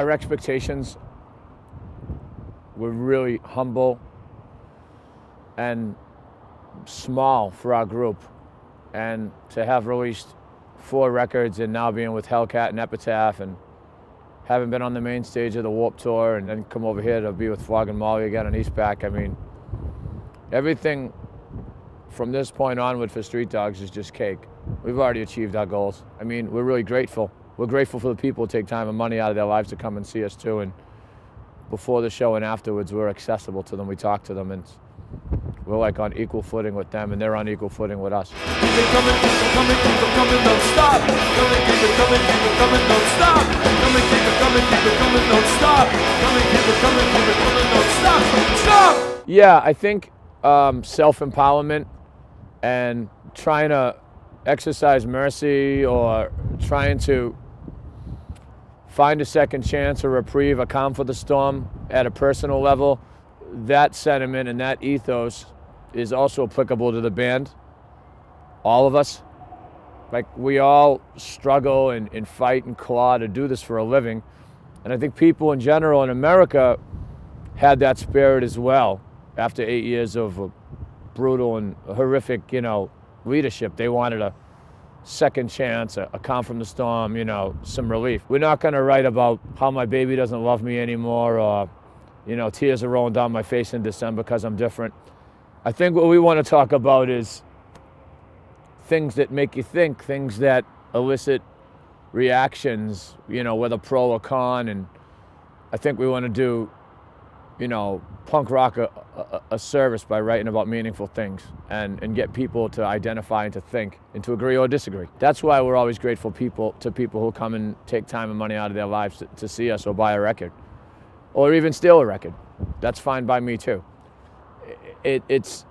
Our expectations were really humble and small for our group. And to have released 4 records and now being with Hellcat and Epitaph and having been on the main stage of the Warped Tour and then come over here to be with Flogging Molly again on Eastpak, I mean, everything from this point onward for Street Dogs is just cake. We've already achieved our goals. I mean, we're really grateful. We're grateful for the people who take time and money out of their lives to come and see us too. And before the show and afterwards, we're accessible to them. We talk to them, and we're like on equal footing with them, and they're on equal footing with us. Keep it coming, don't stop. Coming, keep it coming, don't stop. Coming, keep it coming, don't stop. Coming, keep it coming, don't stop. Stop! Yeah, I think self-empowerment and trying to exercise mercy or trying to find a second chance or reprieve, a calm for the storm at a personal level, that sentiment and that ethos is also applicable to the band. All of us. Like, we all struggle and fight and claw to do this for a living. And I think people in general in America had that spirit as well. After 8 years of brutal and horrific, leadership, they wanted a second chance, a calm from the storm, some relief. We're not going to write about how my baby doesn't love me anymore or, tears are rolling down my face in December because I'm different. I think what we want to talk about is things that make you think, things that elicit reactions, whether pro or con. And I think we want to do, punk rock a service by writing about meaningful things and get people to identify and to think and to agree or disagree. That's why we're always grateful to people who come and take time and money out of their lives to see us or buy a record or even steal a record. That's fine by me too. It's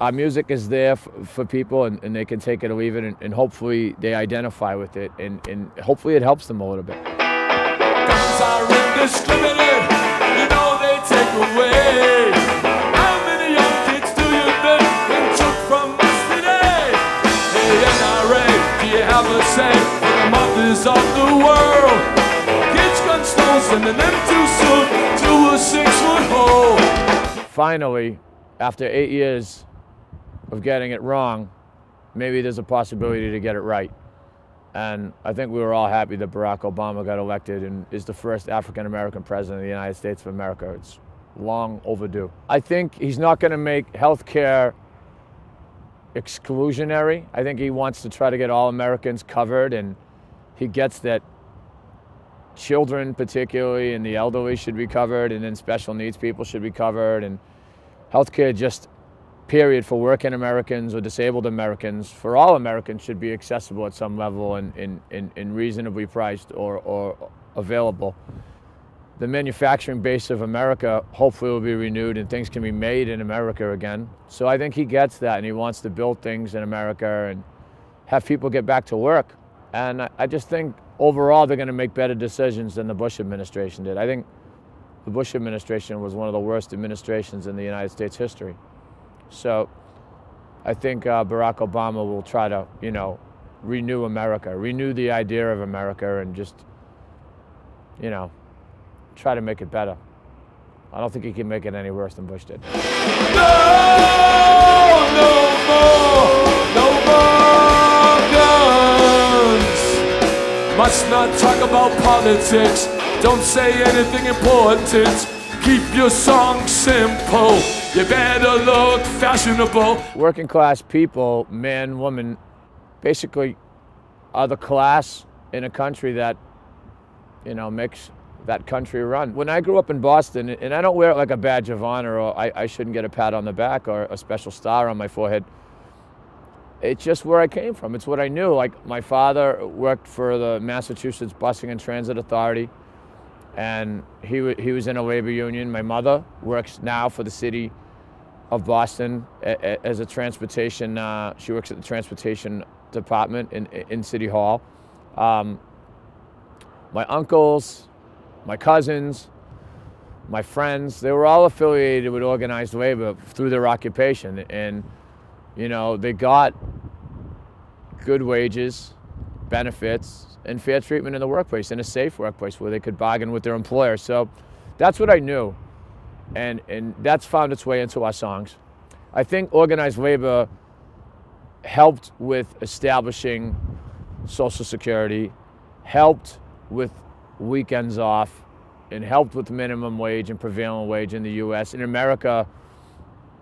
our music is there for people and they can take it or leave it and hopefully they identify with it and hopefully it helps them a little bit. Guns are indiscriminate, they take away. How many young kids do you think been took from us today? Hey NRA, do you have a say for the mothers of the world? Kids gun stones sending them too soon to a 6-foot hole. Finally, after 8 years of getting it wrong, maybe there's a possibility to get it right. And I think we were all happy that Barack Obama got elected and is the first African-American president of the United States of America. It's long overdue. I think he's not going to make health care exclusionary. I think he wants to try to get all Americans covered, and he gets that children particularly and the elderly should be covered, and then special needs people should be covered, and health care just period for working Americans or disabled Americans, for all Americans, should be accessible at some level and reasonably priced or available. The manufacturing base of America hopefully will be renewed and things can be made in America again. So I think he gets that and he wants to build things in America and have people get back to work. And I just think overall they're going to make better decisions than the Bush administration did. I think the Bush administration was one of the worst administrations in the United States history. So I think Barack Obama will try to, renew America, renew the idea of America and just, try to make it better. I don't think he can make it any worse than Bush did. No more guns. Must not talk about politics. Don't say anything important. Keep your song simple. You better look fashionable. Working class people, men, women, basically are the class in a country that, makes that country run. When I grew up in Boston, and I don't wear it like a badge of honor or I shouldn't get a pat on the back or a special star on my forehead, it's just where I came from. It's what I knew. Like, my father worked for the Massachusetts Busing and Transit Authority, and he was in a labor union. My mother works now for the city of Boston as a transportation, she works at the transportation department in City Hall. My uncles, my cousins, my friends, they were all affiliated with organized labor through their occupation. And, they got good wages, benefits and fair treatment in the workplace, in a safe workplace where they could bargain with their employer. So that's what I knew, and that's found its way into our songs. I think organized labor helped with establishing Social Security, helped with weekends off, and helped with minimum wage and prevailing wage in the U.S. In America,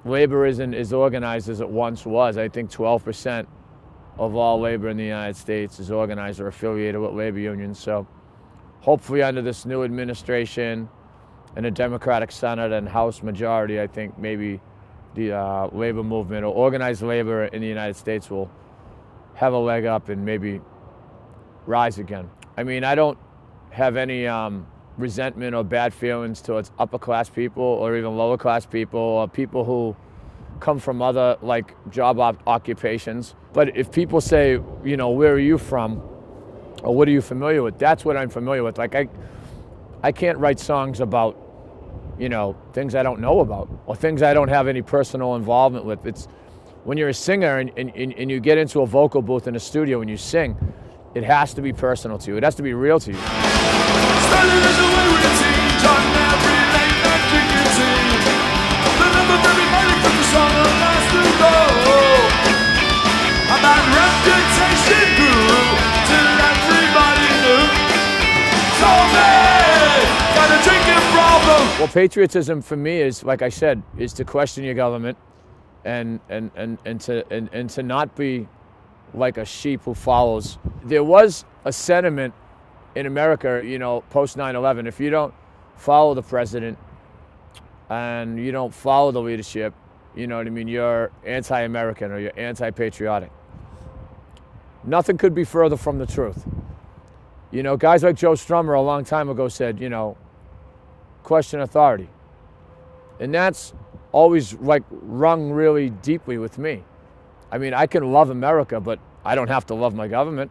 labor isn't as organized as it once was. I think 12% of all labor in the United States is organized or affiliated with labor unions. So hopefully under this new administration and a Democratic Senate and House majority, I think maybe the labor movement or organized labor in the United States will have a leg up and maybe rise again. I mean, I don't have any resentment or bad feelings towards upper class people or even lower class people or people who come from other like job occupations. But if people say, you know, where are you from or what are you familiar with, that's what I'm familiar with. Like I can't write songs about, you know, things I don't know about or things I don't have any personal involvement with. It's when you're a singer and you get into a vocal booth in a studio and you sing, it has to be personal to you. It has to be real to you. Started as a wayward teen, John every late night drinking tea. The number every night put the song on last to go. And that reputation grew till everybody knew. So me, got a drinking problem. Well, patriotism for me is, like I said, is to question your government and to not be like a sheep who follows. There was a sentiment in America, you know, post 9/11, if you don't follow the president and you don't follow the leadership, you know what I mean, you're anti-American or you're anti-patriotic. Nothing could be further from the truth. You know, guys like Joe Strummer a long time ago said, you know, question authority. And that's always like rung really deeply with me. I mean, I can love America, but I don't have to love my government.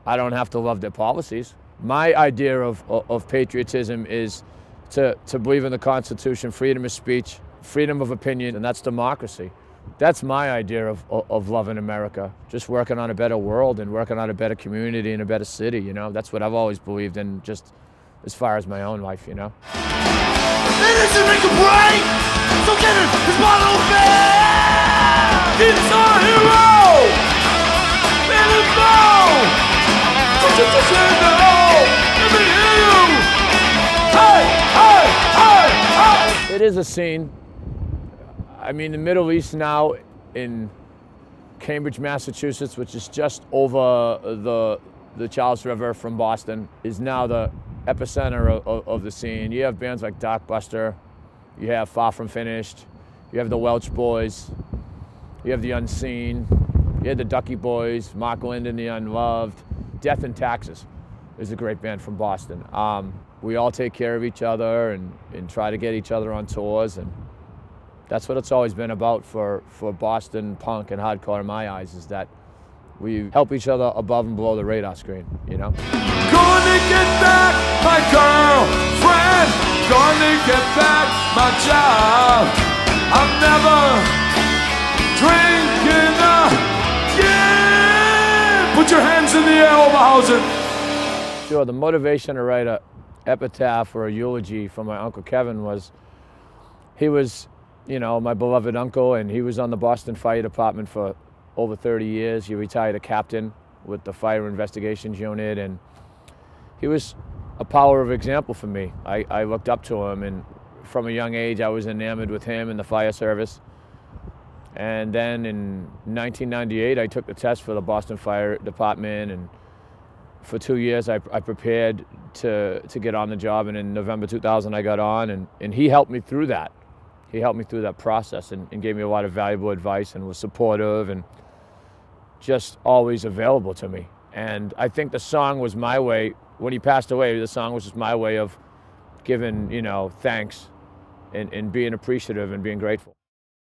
I don't have to love their policies. My idea of patriotism is to believe in the Constitution, freedom of speech, freedom of opinion, and that's democracy. That's my idea of loving America, just working on a better world and working on a better community and a better city, you know? That's what I've always believed in, just as far as my own life, you know? It isn't make a break, so get it, his bottle back! It's our hero! Let him go! Don't you just say no! Let me hear you! Hey, hey, hey, hey! It is a scene. I mean, the Middle East now in Cambridge, Massachusetts, which is just over the Charles River from Boston, is now the epicenter of the scene. You have bands like Darkbuster, you have Far From Finished, you have the Welch Boys, you have the Unseen, you have the Ducky Boys, Mark Linden, the Unloved. Death and Taxes is a great band from Boston. We all take care of each other and try to get each other on tours, and that's what it's always been about for Boston punk and hardcore in my eyes, is that we help each other above and below the radar screen, you know? Gonna get back my girlfriend, gonna get back my job. I'm never drinking again. Put your hands in the air, Oberhausen. Sure, the motivation to write a epitaph or a eulogy for my Uncle Kevin was, he was, you know, my beloved uncle, and he was on the Boston Fire Department for over 30 years. He retired a captain with the Fire Investigations Unit, and he was a power of example for me. I looked up to him, and from a young age I was enamored with him and the fire service. And then in 1998 I took the test for the Boston Fire Department, and for 2 years I prepared to get on the job, and in November 2000 I got on, and he helped me through that. He helped me through that process and gave me a lot of valuable advice and was supportive and just always available to me. And I think the song was my way, when he passed away, the song was just my way of giving, you know, thanks and being appreciative and being grateful.